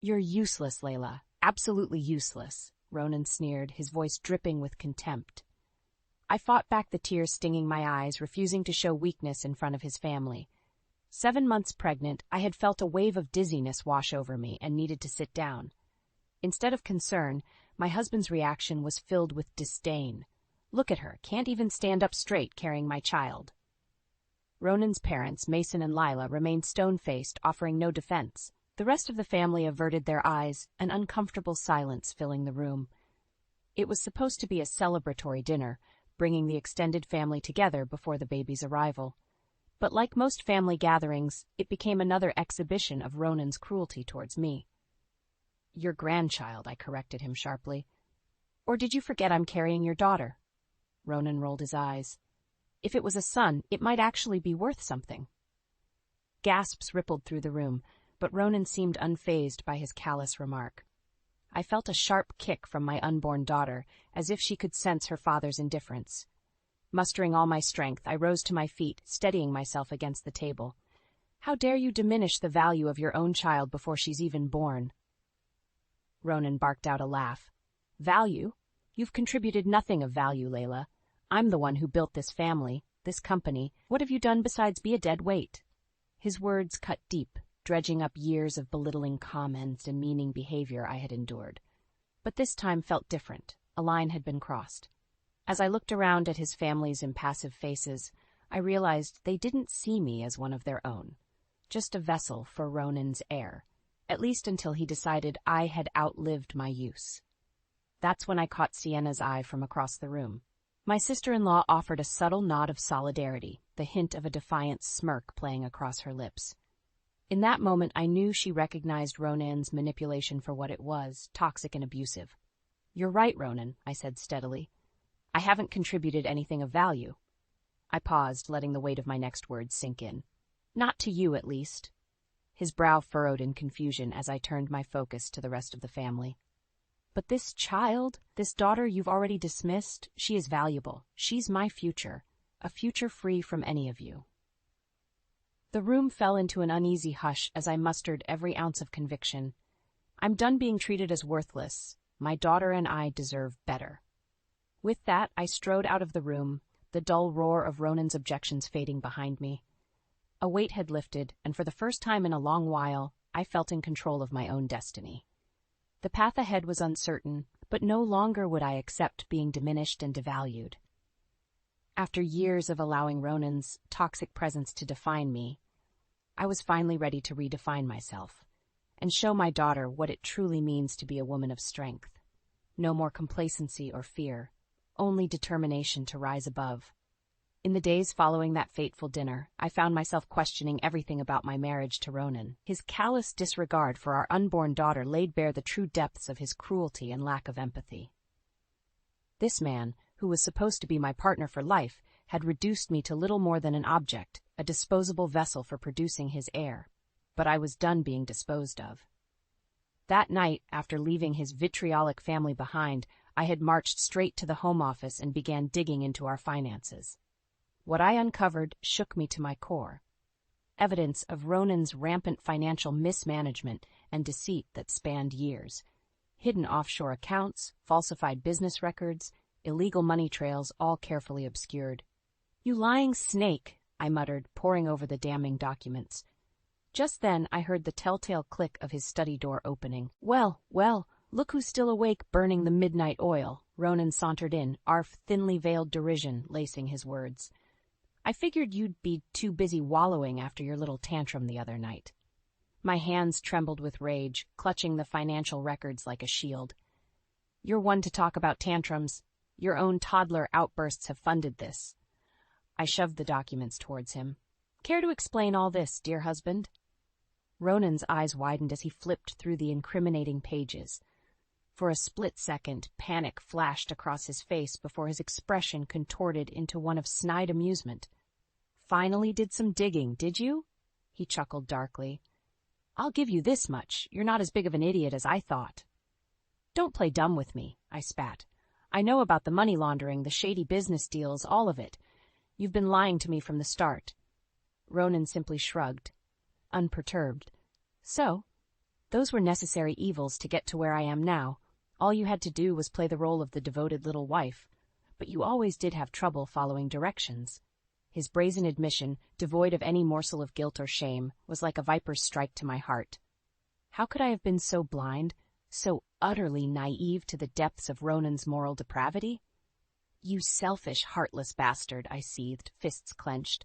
You're useless, Layla. Absolutely useless, Ronan sneered, his voice dripping with contempt. I fought back the tears stinging my eyes, refusing to show weakness in front of his family. 7 months pregnant, I had felt a wave of dizziness wash over me and needed to sit down. Instead of concern, my husband's reaction was filled with disdain. Look at her, can't even stand up straight carrying my child. Ronan's parents, Mason and Layla, remained stone-faced, offering no defense. The rest of the family averted their eyes, an uncomfortable silence filling the room. It was supposed to be a celebratory dinner, bringing the extended family together before the baby's arrival. But like most family gatherings, it became another exhibition of Ronan's cruelty towards me. Your grandchild, I corrected him sharply. Or did you forget I'm carrying your daughter? Ronan rolled his eyes. If it was a son, it might actually be worth something. Gasps rippled through the room, but Ronan seemed unfazed by his callous remark. I felt a sharp kick from my unborn daughter, as if she could sense her father's indifference. Mustering all my strength, I rose to my feet, steadying myself against the table. How dare you diminish the value of your own child before she's even born? Ronan barked out a laugh. Value? You've contributed nothing of value, Layla. I'm the one who built this family, this company. What have you done besides be a dead weight? His words cut deep, dredging up years of belittling comments and demeaning behavior I had endured. But this time felt different. A line had been crossed. As I looked around at his family's impassive faces, I realized they didn't see me as one of their own, just a vessel for Ronan's heir, at least until he decided I had outlived my use. That's when I caught Sienna's eye from across the room. My sister-in-law offered a subtle nod of solidarity, the hint of a defiant smirk playing across her lips. In that moment, I knew she recognized Ronan's manipulation for what it was, toxic and abusive. You're right, Ronan, I said steadily. I haven't contributed anything of value. I paused, letting the weight of my next words sink in. Not to you, at least. His brow furrowed in confusion as I turned my focus to the rest of the family. But this child, this daughter you've already dismissed, she is valuable. She's my future, a future free from any of you. The room fell into an uneasy hush as I mustered every ounce of conviction. I'm done being treated as worthless. My daughter and I deserve better. With that, I strode out of the room, the dull roar of Ronan's objections fading behind me. A weight had lifted, and for the first time in a long while, I felt in control of my own destiny. The path ahead was uncertain, but no longer would I accept being diminished and devalued. After years of allowing Ronan's toxic presence to define me, I was finally ready to redefine myself and show my daughter what it truly means to be a woman of strength. No more complacency or fear, only determination to rise above. In the days following that fateful dinner, I found myself questioning everything about my marriage to Ronan. His callous disregard for our unborn daughter laid bare the true depths of his cruelty and lack of empathy. This man, who was supposed to be my partner for life, had reduced me to little more than an object, a disposable vessel for producing his heir. But I was done being disposed of. That night, after leaving his vitriolic family behind, I had marched straight to the home office and began digging into our finances. What I uncovered shook me to my core. Evidence of Ronan's rampant financial mismanagement and deceit that spanned years. Hidden offshore accounts, falsified business records, illegal money trails, all carefully obscured. You lying snake, I muttered, poring over the damning documents. Just then I heard the telltale click of his study door opening. Well, look who's still awake burning the midnight oil. Ronan sauntered in, arf thinly veiled derision lacing his words. I figured you'd be too busy wallowing after your little tantrum the other night. My hands trembled with rage, clutching the financial records like a shield. You're one to talk about tantrums. Your own toddler outbursts have funded this. I shoved the documents towards him. Care to explain all this, dear husband? Ronan's eyes widened as he flipped through the incriminating pages. For a split second, panic flashed across his face before his expression contorted into one of snide amusement. Finally did some digging, did you? He chuckled darkly. I'll give you this much. You're not as big of an idiot as I thought. Don't play dumb with me, I spat. I know about the money laundering, the shady business deals, all of it. You've been lying to me from the start. Ronan simply shrugged, unperturbed. So, Those were necessary evils to get to where I am now. All you had to do was play the role of the devoted little wife. But you always did have trouble following directions. His brazen admission, devoid of any morsel of guilt or shame, was like a viper's strike to my heart. How could I have been so blind, so utterly naive to the depths of Ronan's moral depravity? You selfish, heartless bastard, I seethed, fists clenched.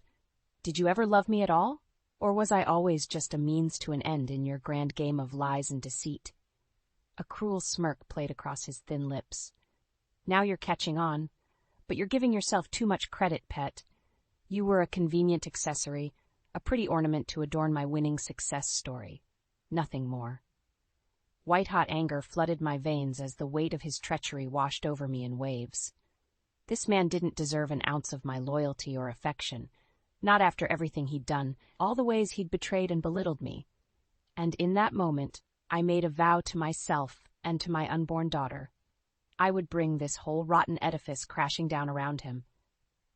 Did you ever love me at all? Or was I always just a means to an end in your grand game of lies and deceit? A cruel smirk played across his thin lips. Now you're catching on, but you're giving yourself too much credit, pet. You were a convenient accessory, a pretty ornament to adorn my winning success story. Nothing more. White-hot anger flooded my veins as the weight of his treachery washed over me in waves. This man didn't deserve an ounce of my loyalty or affection, not after everything he'd done, all the ways he'd betrayed and belittled me. And in that moment, I made a vow to myself and to my unborn daughter. I would bring this whole rotten edifice crashing down around him.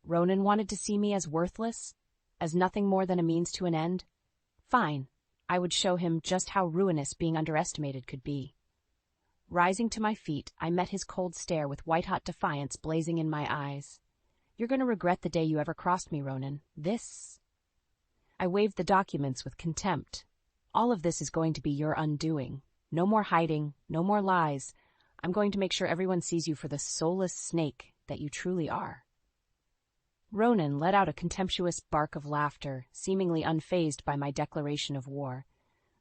Ronan wanted to see me as worthless, as nothing more than a means to an end. Fine, I would show him just how ruinous being underestimated could be. Rising to my feet, I met his cold stare with white-hot defiance blazing in my eyes. You're going to regret the day you ever crossed me, Ronan. I waved the documents with contempt. All of this is going to be your undoing. No more hiding, no more lies. I'm going to make sure everyone sees you for the soulless snake that you truly are. Ronan let out a contemptuous bark of laughter, seemingly unfazed by my declaration of war.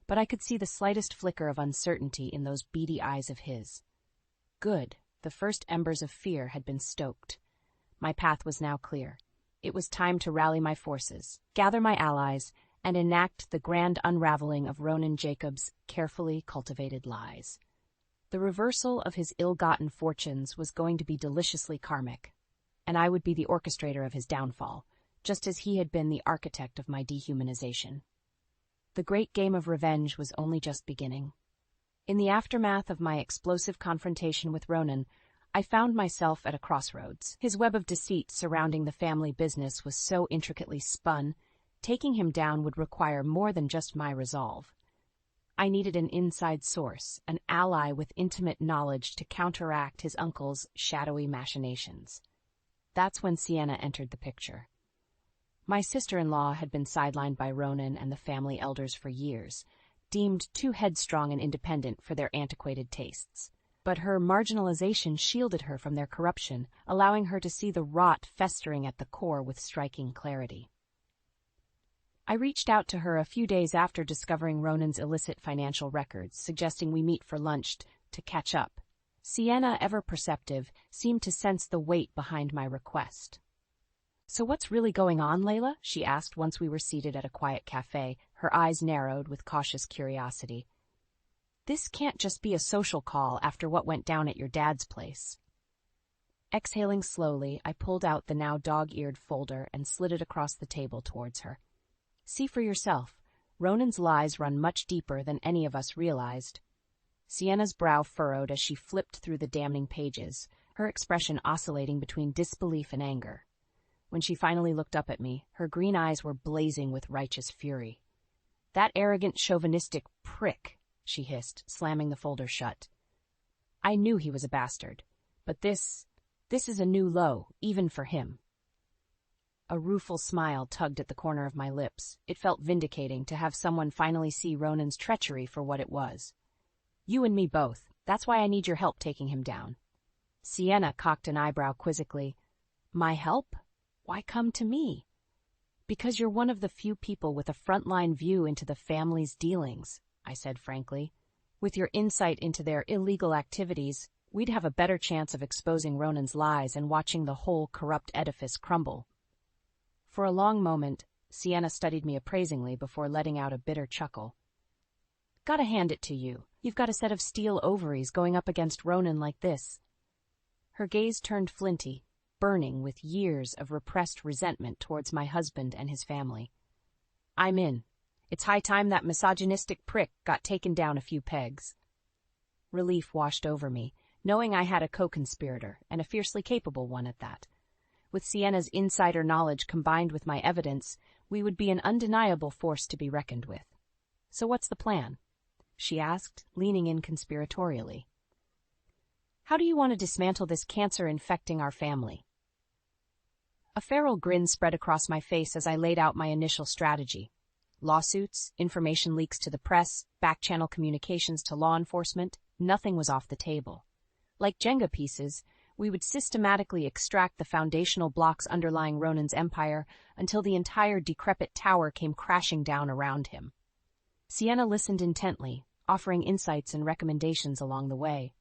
But I could see the slightest flicker of uncertainty in those beady eyes of his. Good, the first embers of fear had been stoked. My path was now clear. It was time to rally my forces, gather my allies, and enact the grand unraveling of Ronan Jacobs' carefully cultivated lies. The reversal of his ill-gotten fortunes was going to be deliciously karmic, and I would be the orchestrator of his downfall, just as he had been the architect of my dehumanization. The great game of revenge was only just beginning. In the aftermath of my explosive confrontation with Ronan, I found myself at a crossroads. His web of deceit surrounding the family business was so intricately spun, taking him down would require more than just my resolve. I needed an inside source, an ally with intimate knowledge to counteract his uncle's shadowy machinations. That's when Sienna entered the picture. My sister-in-law had been sidelined by Ronan and the family elders for years, deemed too headstrong and independent for their antiquated tastes. But her marginalization shielded her from their corruption, allowing her to see the rot festering at the core with striking clarity. I reached out to her a few days after discovering Ronan's illicit financial records, suggesting we meet for lunch to catch up. Sienna, ever perceptive, seemed to sense the weight behind my request. "So what's really going on, Layla?" she asked once we were seated at a quiet cafe, her eyes narrowed with cautious curiosity. "This can't just be a social call after what went down at your dad's place." Exhaling slowly, I pulled out the now dog-eared folder and slid it across the table towards her. "See for yourself. Ronan's lies run much deeper than any of us realized." Sienna's brow furrowed as she flipped through the damning pages, her expression oscillating between disbelief and anger. When she finally looked up at me, her green eyes were blazing with righteous fury. "That arrogant, chauvinistic prick," she hissed, slamming the folder shut. I knew he was a bastard, but this is a new low, even for him. A rueful smile tugged at the corner of my lips. It felt vindicating to have someone finally see Ronan's treachery for what it was. "You and me both. That's why I need your help taking him down." Sienna cocked an eyebrow quizzically. "My help? Why come to me?" "Because you're one of the few people with a frontline view into the family's dealings," I said frankly. "With your insight into their illegal activities, we'd have a better chance of exposing Ronan's lies and watching the whole corrupt edifice crumble." For a long moment, Sienna studied me appraisingly before letting out a bitter chuckle. "Gotta hand it to you. You've got a set of steel ovaries going up against Ronan like this." Her gaze turned flinty, burning with years of repressed resentment towards my husband and his family. "I'm in. It's high time that misogynistic prick got taken down a few pegs." Relief washed over me, knowing I had a co-conspirator, and a fiercely capable one at that. With Sienna's insider knowledge combined with my evidence, we would be an undeniable force to be reckoned with. So what's the plan? she asked, leaning in conspiratorially. How do you want to dismantle this cancer infecting our family? A feral grin spread across my face as I laid out my initial strategy. Lawsuits, information leaks to the press, back-channel communications to law enforcement, nothing was off the table. Like Jenga pieces, we would systematically extract the foundational blocks underlying Ronan's empire until the entire decrepit tower came crashing down around him. Sienna listened intently, offering insights and recommendations along the way.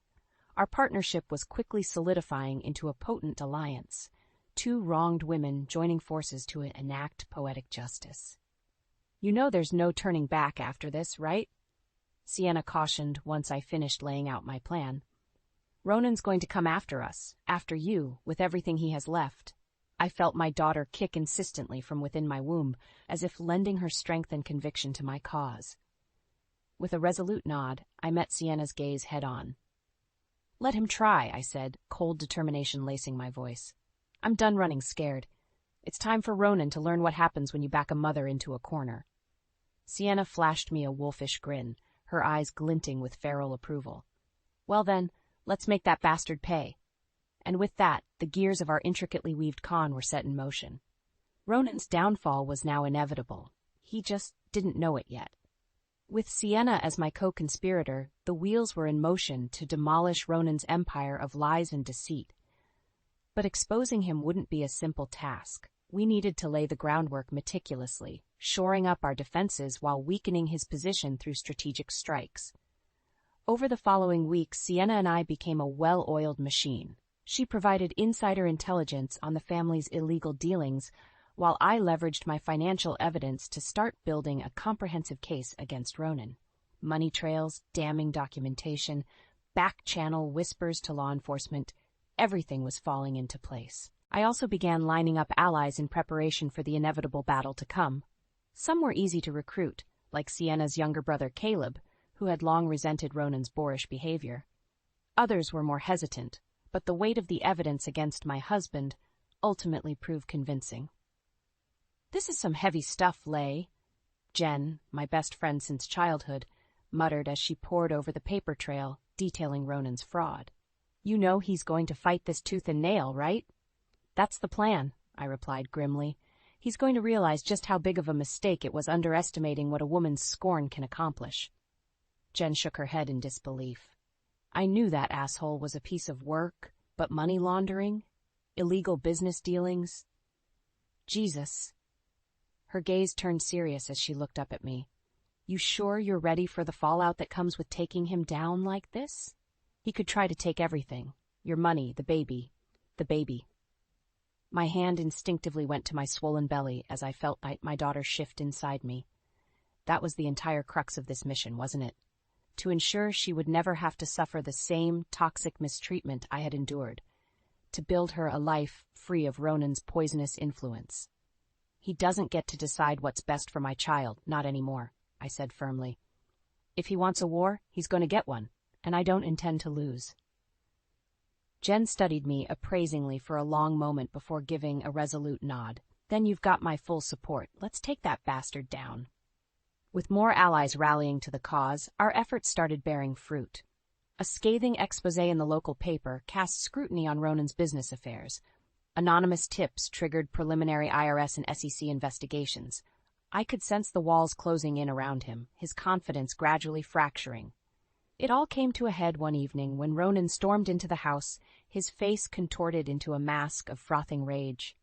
Our partnership was quickly solidifying into a potent alliance, two wronged women joining forces to enact poetic justice. You know there's no turning back after this, right? Sienna cautioned once I finished laying out my plan. Ronan's going to come after us, after you, with everything he has left. I felt my daughter kick insistently from within my womb, as if lending her strength and conviction to my cause. With a resolute nod, I met Sienna's gaze head-on. Let him try, I said, cold determination lacing my voice. I'm done running scared. It's time for Ronan to learn what happens when you back a mother into a corner. Sienna flashed me a wolfish grin, her eyes glinting with feral approval. Well then, let's make that bastard pay. And with that, the gears of our intricately weaved con were set in motion. Ronan's downfall was now inevitable. He just didn't know it yet. With Sienna as my co-conspirator, the wheels were in motion to demolish Ronan's empire of lies and deceit. But exposing him wouldn't be a simple task. We needed to lay the groundwork meticulously, shoring up our defenses while weakening his position through strategic strikes. Over the following weeks, Sienna and I became a well-oiled machine. She provided insider intelligence on the family's illegal dealings, while I leveraged my financial evidence to start building a comprehensive case against Ronan. Money trails, damning documentation, back-channel whispers to law enforcement, everything was falling into place. I also began lining up allies in preparation for the inevitable battle to come. Some were easy to recruit, like Sienna's younger brother Caleb, who had long resented Ronan's boorish behavior. Others were more hesitant, but the weight of the evidence against my husband ultimately proved convincing. This is some heavy stuff, Lay, Jen, my best friend since childhood, muttered as she pored over the paper trail detailing Ronan's fraud. You know he's going to fight this tooth and nail, right? That's the plan, I replied grimly. He's going to realize just how big of a mistake it was underestimating what a woman's scorn can accomplish. Jen shook her head in disbelief. I knew that asshole was a piece of work, but money laundering? Illegal business dealings? Jesus. Her gaze turned serious as she looked up at me. You sure you're ready for the fallout that comes with taking him down like this? He could try to take everything. Your money, the baby. My hand instinctively went to my swollen belly as I felt my daughter shift inside me. That was the entire crux of this mission, wasn't it? To ensure she would never have to suffer the same toxic mistreatment I had endured. To build her a life free of Ronan's poisonous influence. He doesn't get to decide what's best for my child, not anymore, I said firmly. If he wants a war, he's going to get one, and I don't intend to lose. Jen studied me appraisingly for a long moment before giving a resolute nod. Then you've got my full support. Let's take that bastard down. With more allies rallying to the cause, our efforts started bearing fruit. A scathing exposé in the local paper cast scrutiny on Ronan's business affairs. Anonymous tips triggered preliminary IRS and SEC investigations. I could sense the walls closing in around him, his confidence gradually fracturing. It all came to a head one evening when Ronan stormed into the house, his face contorted into a mask of frothing rage.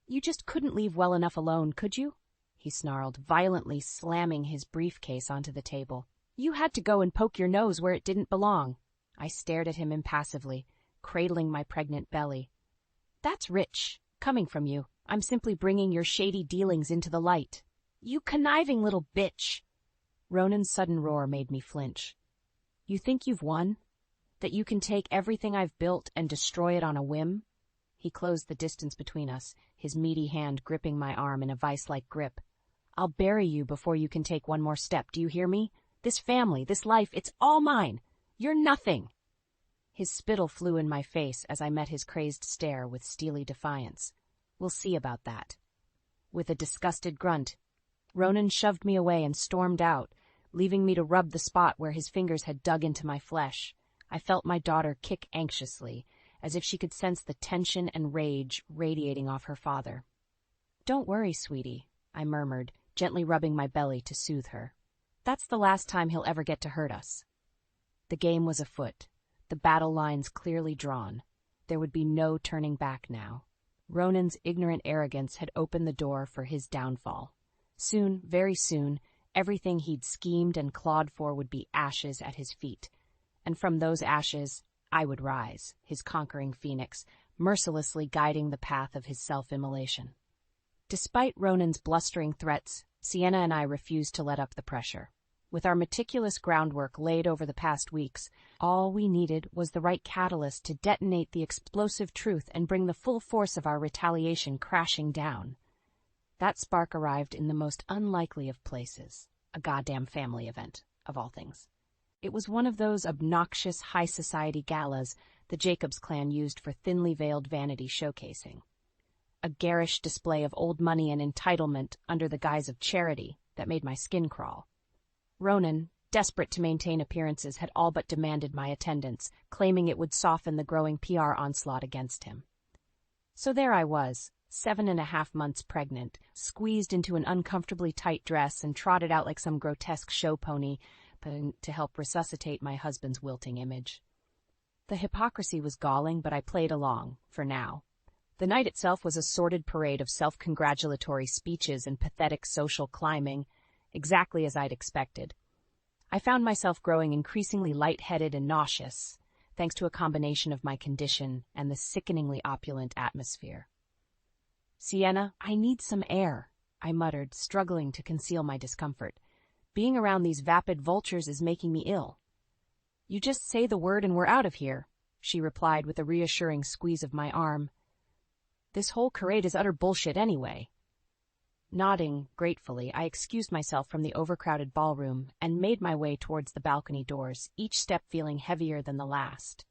You just couldn't leave well enough alone, could you? He snarled, violently slamming his briefcase onto the table. You had to go and poke your nose where it didn't belong. I stared at him impassively, cradling my pregnant belly. That's rich, coming from you. I'm simply bringing your shady dealings into the light. You conniving little bitch! Ronan's sudden roar made me flinch. You think you've won? That you can take everything I've built and destroy it on a whim? He closed the distance between us, his meaty hand gripping my arm in a vice-like grip. I'll bury you before you can take one more step, do you hear me? This family, this life, it's all mine. You're nothing. His spittle flew in my face as I met his crazed stare with steely defiance. We'll see about that. With a disgusted grunt, Ronan shoved me away and stormed out, leaving me to rub the spot where his fingers had dug into my flesh. I felt my daughter kick anxiously, as if she could sense the tension and rage radiating off her father. "Don't worry, sweetie," I murmured, gently rubbing my belly to soothe her. "That's the last time he'll ever get to hurt us." The game was afoot, the battle lines clearly drawn. There would be no turning back now. Ronan's ignorant arrogance had opened the door for his downfall. Soon, very soon, everything he'd schemed and clawed for would be ashes at his feet. And from those ashes, I would rise, his conquering phoenix, mercilessly guiding the path of his self-immolation. Despite Ronan's blustering threats, Sienna and I refused to let up the pressure. With our meticulous groundwork laid over the past weeks, all we needed was the right catalyst to detonate the explosive truth and bring the full force of our retaliation crashing down. That spark arrived in the most unlikely of places, a goddamn family event, of all things. It was one of those obnoxious high society galas the Jacobs clan used for thinly veiled vanity showcasing. A garish display of old money and entitlement under the guise of charity that made my skin crawl. Ronan, desperate to maintain appearances, had all but demanded my attendance, claiming it would soften the growing PR onslaught against him. So there I was, 7.5 months pregnant, squeezed into an uncomfortably tight dress and trotted out like some grotesque show pony to help resuscitate my husband's wilting image. The hypocrisy was galling, but I played along, for now. The night itself was a sordid parade of self-congratulatory speeches and pathetic social climbing, exactly as I'd expected. I found myself growing increasingly lightheaded and nauseous, thanks to a combination of my condition and the sickeningly opulent atmosphere. "Sienna, I need some air," I muttered, struggling to conceal my discomfort. "Being around these vapid vultures is making me ill." "You just say the word and we're out of here," she replied with a reassuring squeeze of my arm. "This whole charade is utter bullshit anyway." Nodding gratefully, I excused myself from the overcrowded ballroom and made my way towards the balcony doors, each step feeling heavier than the last.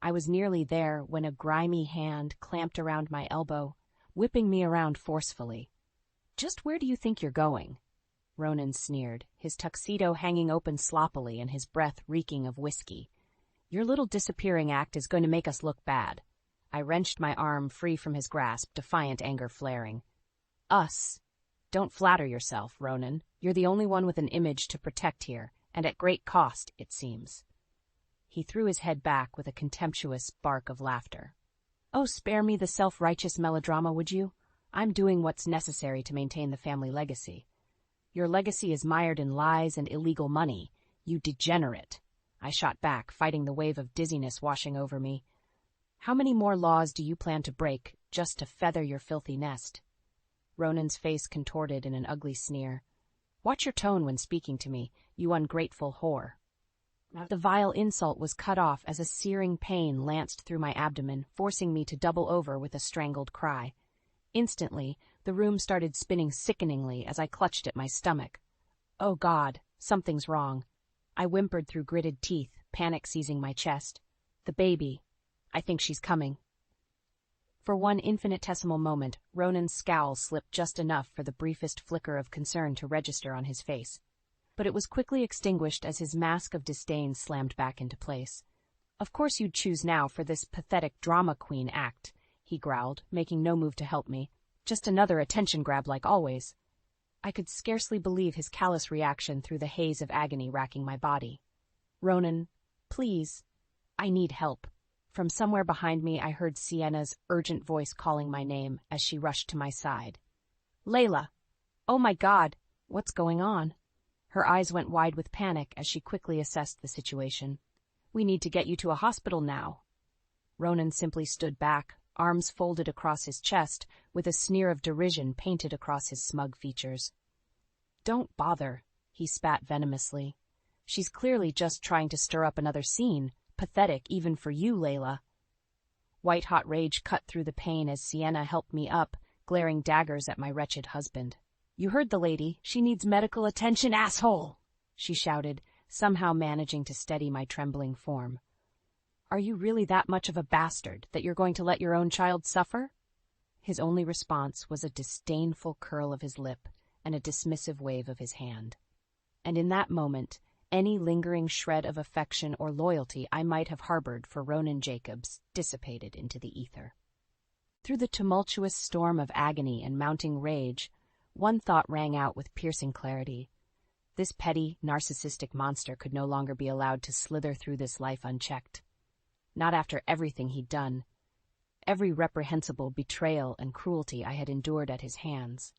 I was nearly there when a grimy hand clamped around my elbow, whipping me around forcefully. "Just where do you think you're going?" Ronan sneered, his tuxedo hanging open sloppily and his breath reeking of whiskey. "Your little disappearing act is going to make us look bad." I wrenched my arm free from his grasp, defiant anger flaring. "Us? Don't flatter yourself, Ronan. You're the only one with an image to protect here, and at great cost, it seems." He threw his head back with a contemptuous bark of laughter. "Oh, spare me the self-righteous melodrama, would you? I'm doing what's necessary to maintain the family legacy." "Your legacy is mired in lies and illegal money, you degenerate." I shot back, fighting the wave of dizziness washing over me. "How many more laws do you plan to break, just to feather your filthy nest?" Ronan's face contorted in an ugly sneer. "Watch your tone when speaking to me, you ungrateful whore." The vile insult was cut off as a searing pain lanced through my abdomen, forcing me to double over with a strangled cry. Instantly, the room started spinning sickeningly as I clutched at my stomach. "Oh God, something's wrong." I whimpered through gritted teeth, panic seizing my chest. "The baby. I think she's coming." For one infinitesimal moment, Ronan's scowl slipped just enough for the briefest flicker of concern to register on his face. But it was quickly extinguished as his mask of disdain slammed back into place. "Of course you'd choose now for this pathetic drama queen act," he growled, making no move to help me. "Just another attention grab like always." I could scarcely believe his callous reaction through the haze of agony racking my body. "Ronan, please, I need help." From somewhere behind me I heard Sienna's urgent voice calling my name as she rushed to my side. "Layla! Oh my God, what's going on?" Her eyes went wide with panic as she quickly assessed the situation. "We need to get you to a hospital now." Ronan simply stood back, arms folded across his chest, with a sneer of derision painted across his smug features. "Don't bother," he spat venomously. "She's clearly just trying to stir up another scene. Pathetic even for you, Layla." White-hot rage cut through the pain as Sienna helped me up, glaring daggers at my wretched husband. "You heard the lady. She needs medical attention, asshole!" she shouted, somehow managing to steady my trembling form. "Are you really that much of a bastard that you're going to let your own child suffer?" His only response was a disdainful curl of his lip and a dismissive wave of his hand. and in that moment, any lingering shred of affection or loyalty I might have harbored for Ronan Jacobs dissipated into the ether. Through the tumultuous storm of agony and mounting rage, one thought rang out with piercing clarity. This petty, narcissistic monster could no longer be allowed to slither through this life unchecked. Not after everything he'd done, every reprehensible betrayal and cruelty I had endured at his hands.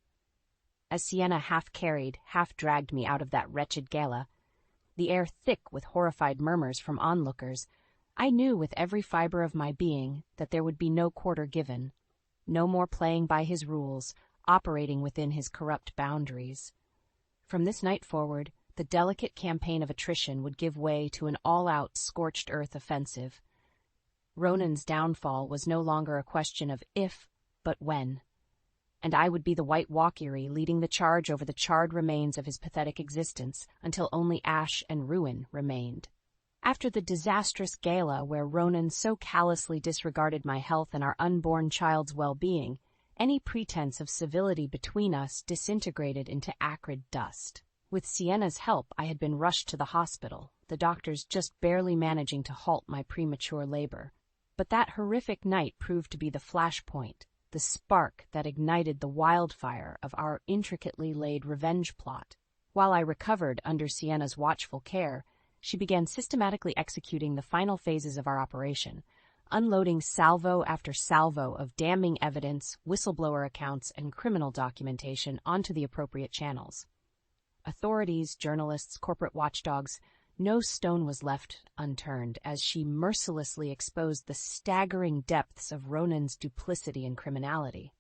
As Sienna half-carried, half-dragged me out of that wretched gala, the air thick with horrified murmurs from onlookers, I knew with every fiber of my being that there would be no quarter given, no more playing by his rules, operating within his corrupt boundaries. From this night forward, the delicate campaign of attrition would give way to an all-out scorched-earth offensive. Ronan's downfall was no longer a question of if, but when. And I would be the White Walkyrie leading the charge over the charred remains of his pathetic existence until only ash and ruin remained. After the disastrous gala where Ronan so callously disregarded my health and our unborn child's well-being, any pretense of civility between us disintegrated into acrid dust. With Sienna's help, I had been rushed to the hospital, the doctors just barely managing to halt my premature labor. But that horrific night proved to be the flashpoint, the spark that ignited the wildfire of our intricately laid revenge plot. While I recovered under Sienna's watchful care, she began systematically executing the final phases of our operation, unloading salvo after salvo of damning evidence, whistleblower accounts, and criminal documentation onto the appropriate channels. Authorities, journalists, corporate watchdogs, no stone was left unturned as she mercilessly exposed the staggering depths of Ronan's duplicity and criminality.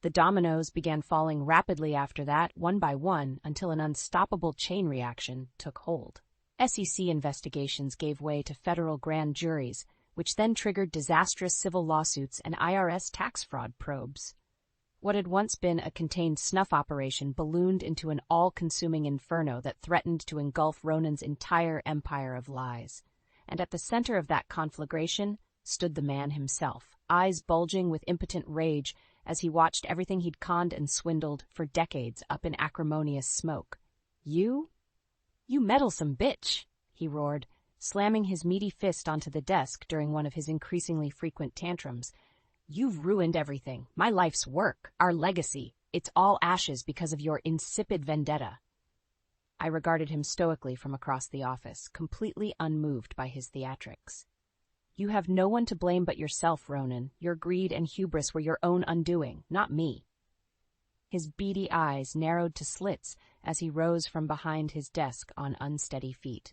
The dominoes began falling rapidly after that, one by one, until an unstoppable chain reaction took hold. SEC investigations gave way to federal grand juries, which then triggered disastrous civil lawsuits and IRS tax fraud probes. What had once been a contained snuff operation ballooned into an all-consuming inferno that threatened to engulf Ronan's entire empire of lies. And at the center of that conflagration stood the man himself, eyes bulging with impotent rage as he watched everything he'd conned and swindled for decades up in acrimonious smoke. You meddlesome bitch, he roared, slamming his meaty fist onto the desk during one of his increasingly frequent tantrums. You've ruined everything. My life's work, our legacy. It's all ashes because of your insipid vendetta. I regarded him stoically from across the office, completely unmoved by his theatrics. You have no one to blame but yourself, Ronan. Your greed and hubris were your own undoing, not me. His beady eyes narrowed to slits as he rose from behind his desk on unsteady feet.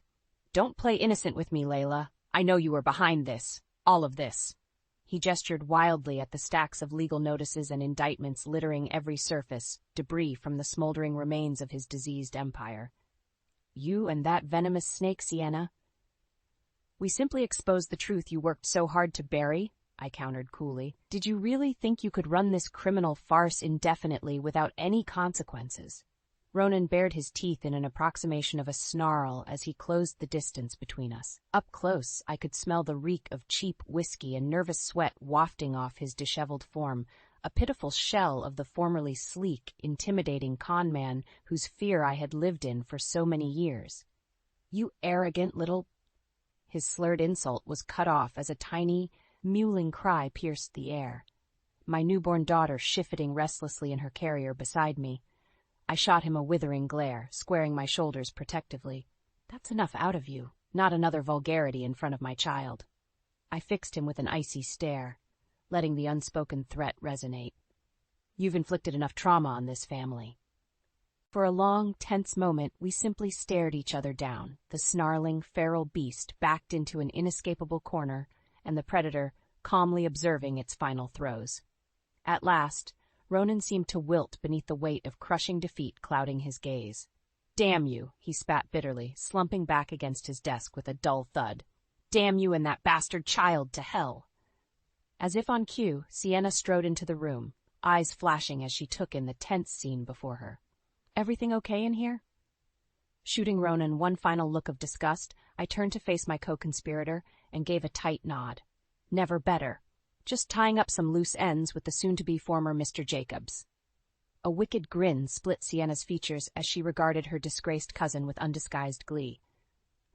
Don't play innocent with me, Layla. I know you were behind this. All of this. He gestured wildly at the stacks of legal notices and indictments littering every surface, debris from the smoldering remains of his diseased empire. You and that venomous snake, Sienna. We simply exposed the truth you worked so hard to bury, I countered coolly. Did you really think you could run this criminal farce indefinitely without any consequences? Ronan bared his teeth in an approximation of a snarl as he closed the distance between us. Up close, I could smell the reek of cheap whiskey and nervous sweat wafting off his disheveled form, a pitiful shell of the formerly sleek, intimidating con man whose fear I had lived in for so many years. You arrogant little... His slurred insult was cut off as a tiny, mewling cry pierced the air. My newborn daughter shifting restlessly in her carrier beside me. I shot him a withering glare, squaring my shoulders protectively. That's enough out of you. Not another vulgarity in front of my child. I fixed him with an icy stare, letting the unspoken threat resonate. You've inflicted enough trauma on this family. For a long, tense moment, we simply stared each other down, the snarling, feral beast backed into an inescapable corner, and the predator calmly observing its final throes. At last, Ronan seemed to wilt beneath the weight of crushing defeat clouding his gaze. Damn you, he spat bitterly, slumping back against his desk with a dull thud. Damn you and that bastard child to hell. As if on cue, Sienna strode into the room, eyes flashing as she took in the tense scene before her. Everything okay in here? Shooting Ronan one final look of disgust, I turned to face my co-conspirator and gave a tight nod. Never better. Just tying up some loose ends with the soon-to-be former Mr. Jacobs. A wicked grin split Sienna's features as she regarded her disgraced cousin with undisguised glee.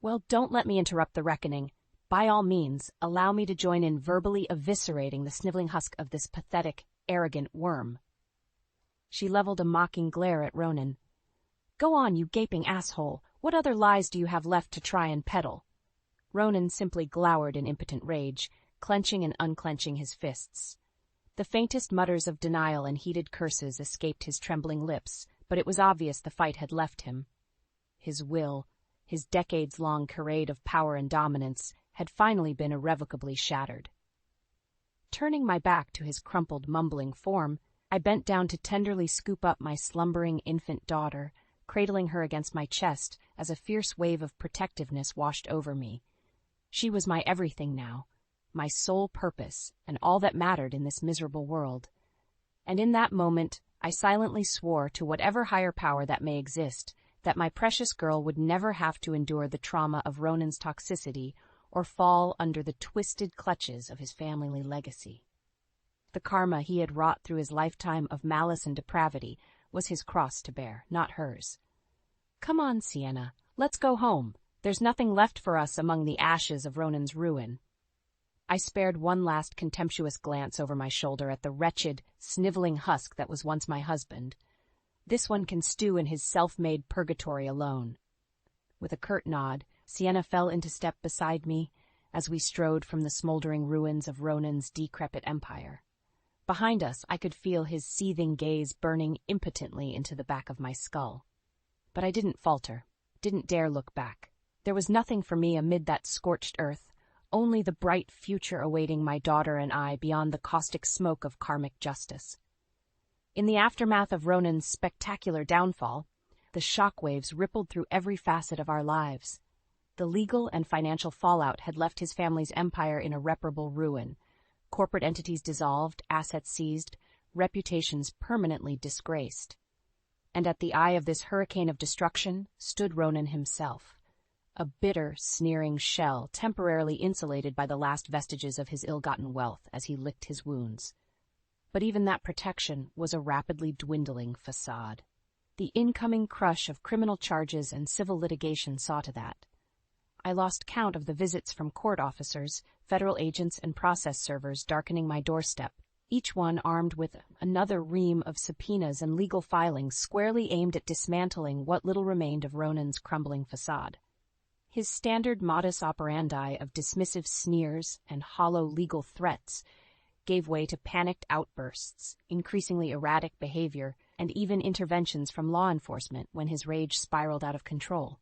Well, don't let me interrupt the reckoning. By all means, allow me to join in verbally eviscerating the sniveling husk of this pathetic, arrogant worm. She leveled a mocking glare at Ronan. Go on, you gaping asshole. What other lies do you have left to try and peddle? Ronan simply glowered in impotent rage, clenching and unclenching his fists. The faintest mutters of denial and heated curses escaped his trembling lips, but it was obvious the fight had left him. His will, his decades-long charade of power and dominance, had finally been irrevocably shattered. Turning my back to his crumpled, mumbling form, I bent down to tenderly scoop up my slumbering infant daughter, cradling her against my chest as a fierce wave of protectiveness washed over me. She was my everything now, my sole purpose, and all that mattered in this miserable world. And in that moment, I silently swore to whatever higher power that may exist, that my precious girl would never have to endure the trauma of Ronan's toxicity or fall under the twisted clutches of his family legacy. The karma he had wrought through his lifetime of malice and depravity was his cross to bear, not hers. Come on, Sienna, let's go home. There's nothing left for us among the ashes of Ronan's ruin. I spared one last contemptuous glance over my shoulder at the wretched, sniveling husk that was once my husband. This one can stew in his self-made purgatory alone. With a curt nod, Sienna fell into step beside me as we strode from the smoldering ruins of Ronan's decrepit empire. Behind us, I could feel his seething gaze burning impotently into the back of my skull. But I didn't falter, didn't dare look back. There was nothing for me amid that scorched earth, only the bright future awaiting my daughter and I beyond the caustic smoke of karmic justice. In the aftermath of Ronan's spectacular downfall, the shockwaves rippled through every facet of our lives. The legal and financial fallout had left his family's empire in irreparable ruin. Corporate entities dissolved, assets seized, reputations permanently disgraced. And at the eye of this hurricane of destruction stood Ronan himself, a bitter, sneering shell temporarily insulated by the last vestiges of his ill-gotten wealth as he licked his wounds. But even that protection was a rapidly dwindling facade. The incoming crush of criminal charges and civil litigation saw to that. I lost count of the visits from court officers, federal agents, and process servers darkening my doorstep, each one armed with another ream of subpoenas and legal filings squarely aimed at dismantling what little remained of Ronan's crumbling facade. His standard modus operandi of dismissive sneers and hollow legal threats gave way to panicked outbursts, increasingly erratic behavior, and even interventions from law enforcement when his rage spiraled out of control.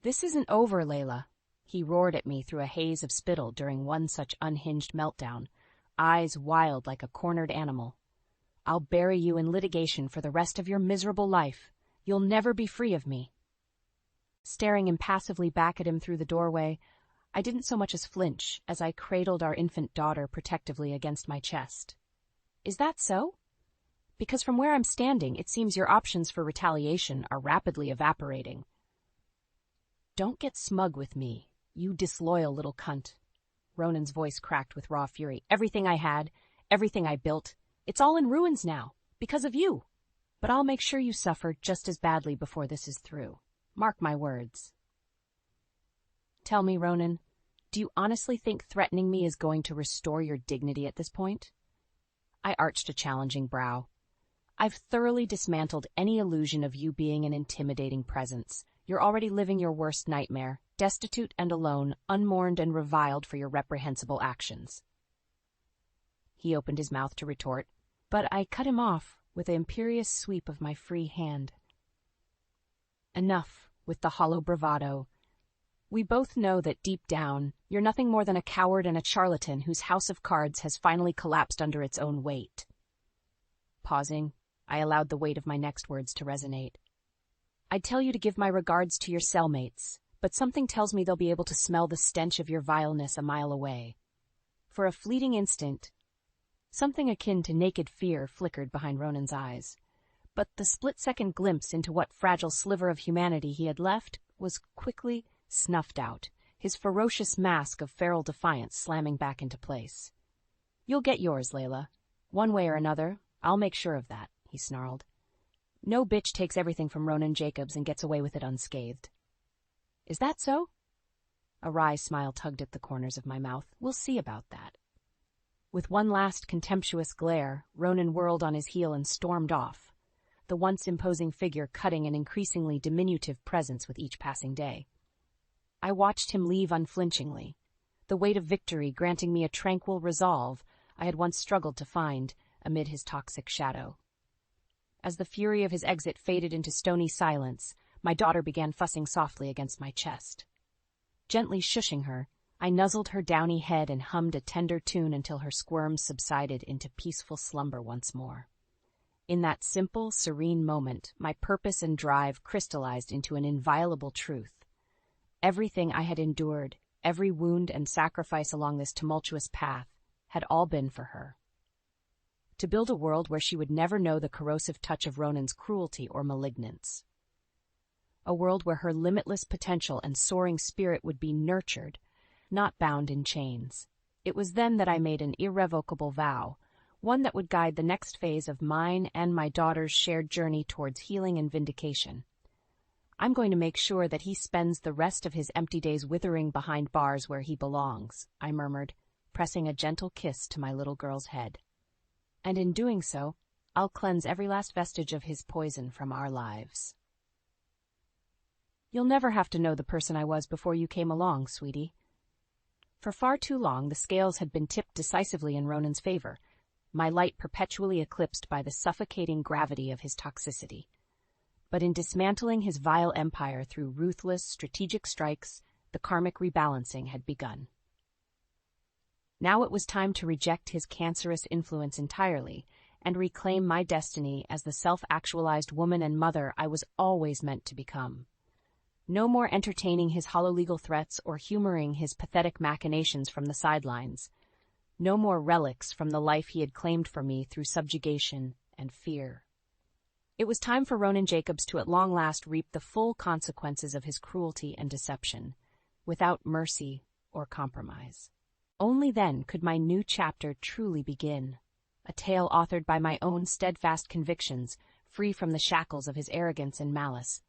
"This isn't over, Layla," he roared at me through a haze of spittle during one such unhinged meltdown, eyes wild like a cornered animal. "I'll bury you in litigation for the rest of your miserable life. You'll never be free of me." Staring impassively back at him through the doorway, I didn't so much as flinch as I cradled our infant daughter protectively against my chest. "Is that so? Because from where I'm standing, it seems your options for retaliation are rapidly evaporating." "Don't get smug with me, you disloyal little cunt." Ronan's voice cracked with raw fury. "Everything I had, everything I built, it's all in ruins now, because of you. But I'll make sure you suffer just as badly before this is through. Mark my words." "Tell me, Ronan, do you honestly think threatening me is going to restore your dignity at this point?" I arched a challenging brow. "I've thoroughly dismantled any illusion of you being an intimidating presence. You're already living your worst nightmare, destitute and alone, unmourned and reviled for your reprehensible actions." He opened his mouth to retort, but I cut him off with an imperious sweep of my free hand. "Enough with the hollow bravado. We both know that deep down, you're nothing more than a coward and a charlatan whose house of cards has finally collapsed under its own weight." Pausing, I allowed the weight of my next words to resonate. "I'd tell you to give my regards to your cellmates, but something tells me they'll be able to smell the stench of your vileness a mile away." For a fleeting instant, something akin to naked fear flickered behind Ronan's eyes. But the split-second glimpse into what fragile sliver of humanity he had left was quickly snuffed out, his ferocious mask of feral defiance slamming back into place. "You'll get yours, Layla. One way or another, I'll make sure of that," he snarled. No bitch takes everything from Ronan Jacobs and gets away with it unscathed. Is that so? A wry smile tugged at the corners of my mouth. We'll see about that. With one last contemptuous glare, Ronan whirled on his heel and stormed off, the once imposing figure cutting an increasingly diminutive presence with each passing day. I watched him leave unflinchingly, the weight of victory granting me a tranquil resolve I had once struggled to find amid his toxic shadow. As the fury of his exit faded into stony silence, my daughter began fussing softly against my chest. Gently shushing her, I nuzzled her downy head and hummed a tender tune until her squirms subsided into peaceful slumber once more. In that simple, serene moment, my purpose and drive crystallized into an inviolable truth. Everything I had endured, every wound and sacrifice along this tumultuous path, had all been for her. To build a world where she would never know the corrosive touch of Ronan's cruelty or malignance. A world where her limitless potential and soaring spirit would be nurtured, not bound in chains. It was then that I made an irrevocable vow, one that would guide the next phase of mine and my daughter's shared journey towards healing and vindication. I'm going to make sure that he spends the rest of his empty days withering behind bars where he belongs, I murmured, pressing a gentle kiss to my little girl's head. And in doing so, I'll cleanse every last vestige of his poison from our lives. You'll never have to know the person I was before you came along, sweetie. For far too long, the scales had been tipped decisively in Ronan's favor, my light perpetually eclipsed by the suffocating gravity of his toxicity. But in dismantling his vile empire through ruthless, strategic strikes, the karmic rebalancing had begun. Now it was time to reject his cancerous influence entirely and reclaim my destiny as the self-actualized woman and mother I was always meant to become. No more entertaining his hollow legal threats or humoring his pathetic machinations from the sidelines. No more relics from the life he had claimed for me through subjugation and fear. It was time for Ronan Jacobs to at long last reap the full consequences of his cruelty and deception, without mercy or compromise. Only then could my new chapter truly begin, a tale authored by my own steadfast convictions, free from the shackles of his arrogance and malice.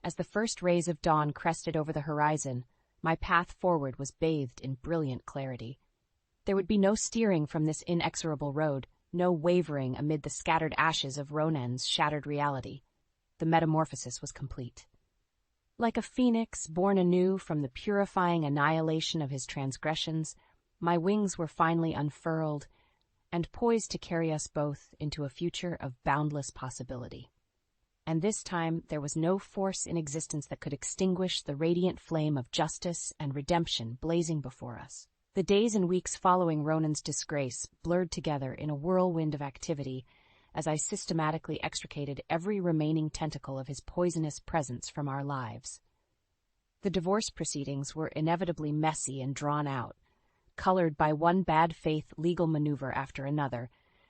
As the first rays of dawn crested over the horizon, my path forward was bathed in brilliant clarity. There would be no steering from this inexorable road, no wavering amid the scattered ashes of Ronan's shattered reality. The metamorphosis was complete. Like a phoenix born anew from the purifying annihilation of his transgressions, my wings were finally unfurled and poised to carry us both into a future of boundless possibility. And this time there was no force in existence that could extinguish the radiant flame of justice and redemption blazing before us. The days and weeks following Ronan's disgrace blurred together in a whirlwind of activity as I systematically extricated every remaining tentacle of his poisonous presence from our lives. The divorce proceedings were inevitably messy and drawn out, colored by one bad faith legal maneuver after another,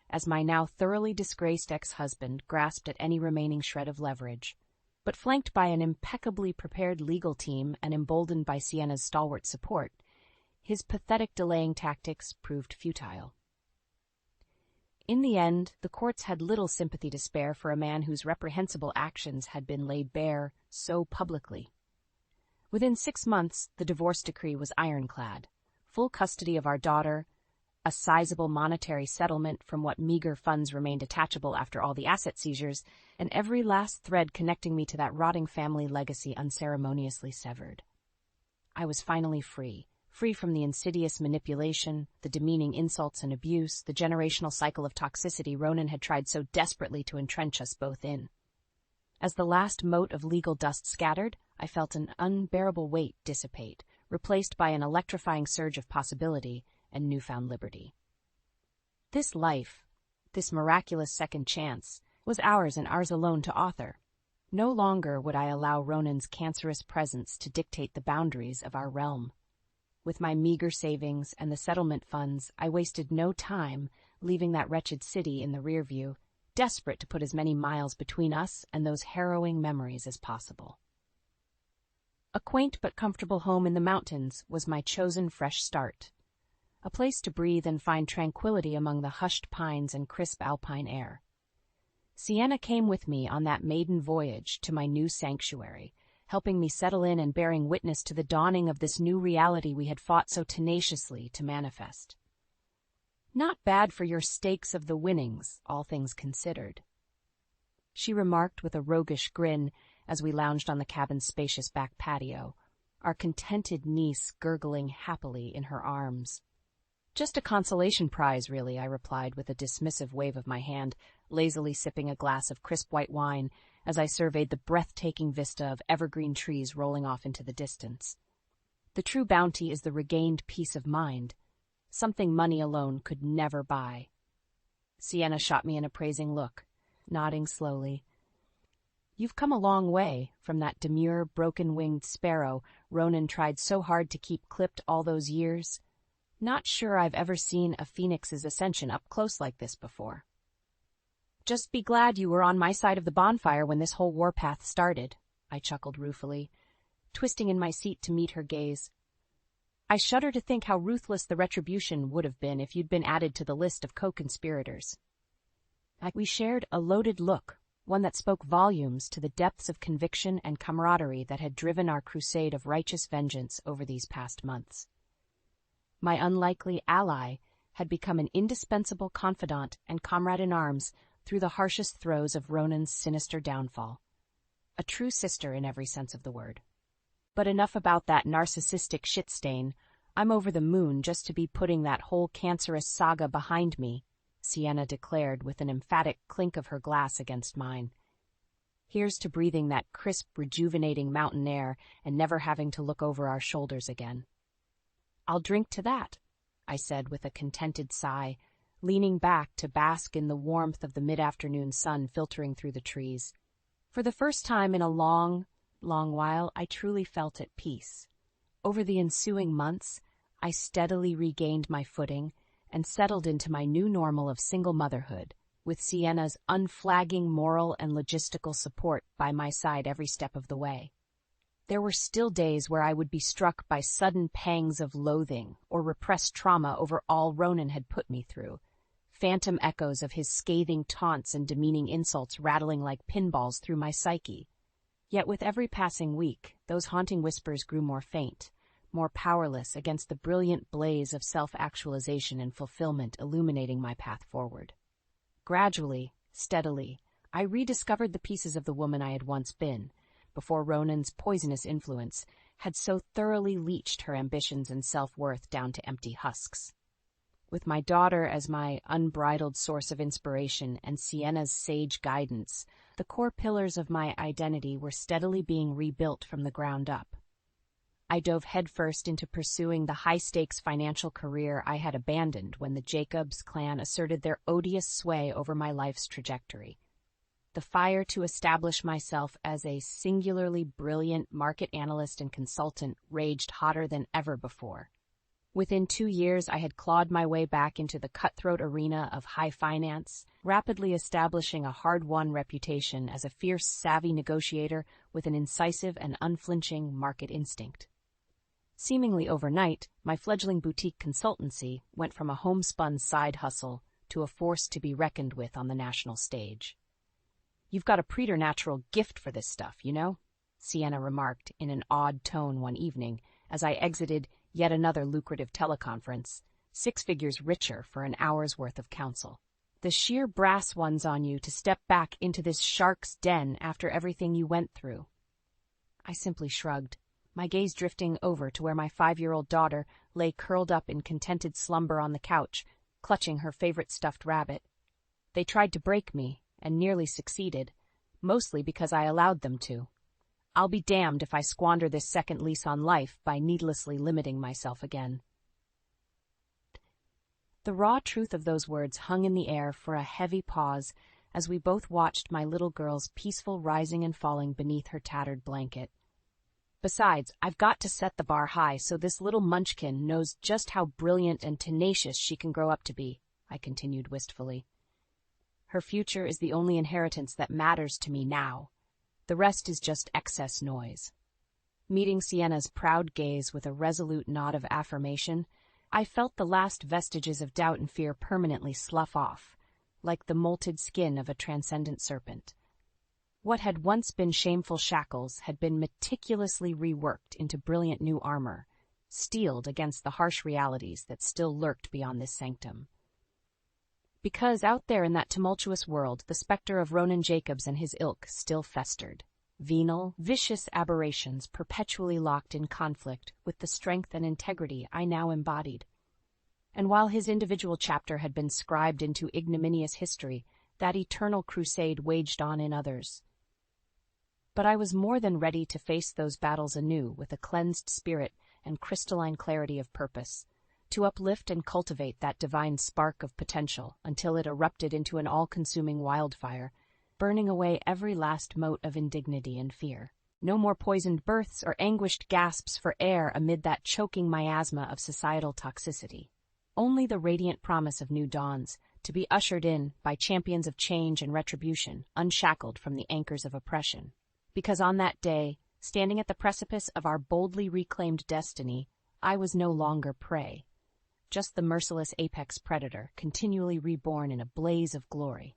as my now thoroughly disgraced ex-husband grasped at any remaining shred of leverage. But flanked by an impeccably prepared legal team and emboldened by Sienna's stalwart support, his pathetic delaying tactics proved futile. In the end, the courts had little sympathy to spare for a man whose reprehensible actions had been laid bare so publicly. Within 6 months, the divorce decree was ironclad. Full custody of our daughter, a sizable monetary settlement from what meager funds remained attachable after all the asset seizures, and every last thread connecting me to that rotting family legacy unceremoniously severed. I was finally free from the insidious manipulation, the demeaning insults and abuse, the generational cycle of toxicity Ronan had tried so desperately to entrench us both in. As the last mote of legal dust scattered, I felt an unbearable weight dissipate, replaced by an electrifying surge of possibility and newfound liberty. This life, this miraculous second chance, was ours and ours alone to author. No longer would I allow Ronan's cancerous presence to dictate the boundaries of our realm. With my meager savings and the settlement funds, I wasted no time leaving that wretched city in the rear view, desperate to put as many miles between us and those harrowing memories as possible. A quaint but comfortable home in the mountains was my chosen fresh start, a place to breathe and find tranquility among the hushed pines and crisp alpine air. Sienna came with me on that maiden voyage to my new sanctuary, helping me settle in and bearing witness to the dawning of this new reality we had fought so tenaciously to manifest. "Not bad for your stakes of the winnings, all things considered," she remarked with a roguish grin as we lounged on the cabin's spacious back patio, our contented niece gurgling happily in her arms. "Just a consolation prize, really," I replied with a dismissive wave of my hand, lazily sipping a glass of crisp white wine as I surveyed the breathtaking vista of evergreen trees rolling off into the distance. "The true bounty is the regained peace of mind, something money alone could never buy." Sienna shot me an appraising look, nodding slowly. "You've come a long way from that demure, broken-winged sparrow Ronan tried so hard to keep clipped all those years. Not sure I've ever seen a phoenix's ascension up close like this before." "Just be glad you were on my side of the bonfire when this whole warpath started," I chuckled ruefully, twisting in my seat to meet her gaze. "I shudder to think how ruthless the retribution would have been if you'd been added to the list of co-conspirators." We shared a loaded look, one that spoke volumes to the depths of conviction and camaraderie that had driven our crusade of righteous vengeance over these past months. My unlikely ally had become an indispensable confidant and comrade in arms through the harshest throes of Ronan's sinister downfall. A true sister in every sense of the word. But enough about that narcissistic shit stain. I'm over the moon just to be putting that whole cancerous saga behind me, Sienna declared with an emphatic clink of her glass against mine. "Here's to breathing that crisp, rejuvenating mountain air and never having to look over our shoulders again." "I'll drink to that," I said with a contented sigh, leaning back to bask in the warmth of the mid-afternoon sun filtering through the trees. For the first time in a long, long while, I truly felt at peace. Over the ensuing months, I steadily regained my footing and settled into my new normal of single motherhood, with Sienna's unflagging moral and logistical support by my side every step of the way. There were still days where I would be struck by sudden pangs of loathing or repressed trauma over all Ronan had put me through, phantom echoes of his scathing taunts and demeaning insults rattling like pinballs through my psyche. Yet with every passing week, those haunting whispers grew more faint, more powerless against the brilliant blaze of self-actualization and fulfillment illuminating my path forward. Gradually, steadily, I rediscovered the pieces of the woman I had once been, before Ronan's poisonous influence had so thoroughly leached her ambitions and self-worth down to empty husks. With my daughter as my unbridled source of inspiration and Sienna's sage guidance, the core pillars of my identity were steadily being rebuilt from the ground up. I dove headfirst into pursuing the high-stakes financial career I had abandoned when the Jacobs clan asserted their odious sway over my life's trajectory. The fire to establish myself as a singularly brilliant market analyst and consultant raged hotter than ever before. Within 2 years, I had clawed my way back into the cutthroat arena of high finance, rapidly establishing a hard-won reputation as a fierce, savvy negotiator with an incisive and unflinching market instinct. Seemingly overnight, my fledgling boutique consultancy went from a homespun side hustle to a force to be reckoned with on the national stage. "You've got a preternatural gift for this stuff, you know," Sienna remarked in an odd tone one evening as I exited yet another lucrative teleconference, 6 figures richer for an hour's worth of counsel. "The sheer brass one's on you to step back into this shark's den after everything you went through." I simply shrugged, my gaze drifting over to where my 5-year-old daughter lay curled up in contented slumber on the couch, clutching her favorite stuffed rabbit. They tried to break me, and nearly succeeded, mostly because I allowed them to. I'll be damned if I squander this second lease on life by needlessly limiting myself again. The raw truth of those words hung in the air for a heavy pause as we both watched my little girl's peaceful rising and falling beneath her tattered blanket. Besides, I've got to set the bar high so this little munchkin knows just how brilliant and tenacious she can grow up to be, I continued wistfully. Her future is the only inheritance that matters to me now. The rest is just excess noise. Meeting Sienna's proud gaze with a resolute nod of affirmation, I felt the last vestiges of doubt and fear permanently slough off, like the molted skin of a transcendent serpent. What had once been shameful shackles had been meticulously reworked into brilliant new armor, steeled against the harsh realities that still lurked beyond this sanctum. Because out there in that tumultuous world, the specter of Ronan Jacobs and his ilk still festered. Venal, vicious aberrations perpetually locked in conflict with the strength and integrity I now embodied. And while his individual chapter had been scribed into ignominious history, that eternal crusade waged on in others. But I was more than ready to face those battles anew with a cleansed spirit and crystalline clarity of purpose, to uplift and cultivate that divine spark of potential until it erupted into an all-consuming wildfire, burning away every last mote of indignity and fear. No more poisoned births or anguished gasps for air amid that choking miasma of societal toxicity. Only the radiant promise of new dawns, to be ushered in by champions of change and retribution, unshackled from the anchors of oppression. Because on that day, standing at the precipice of our boldly reclaimed destiny, I was no longer prey, just the merciless apex predator, continually reborn in a blaze of glory.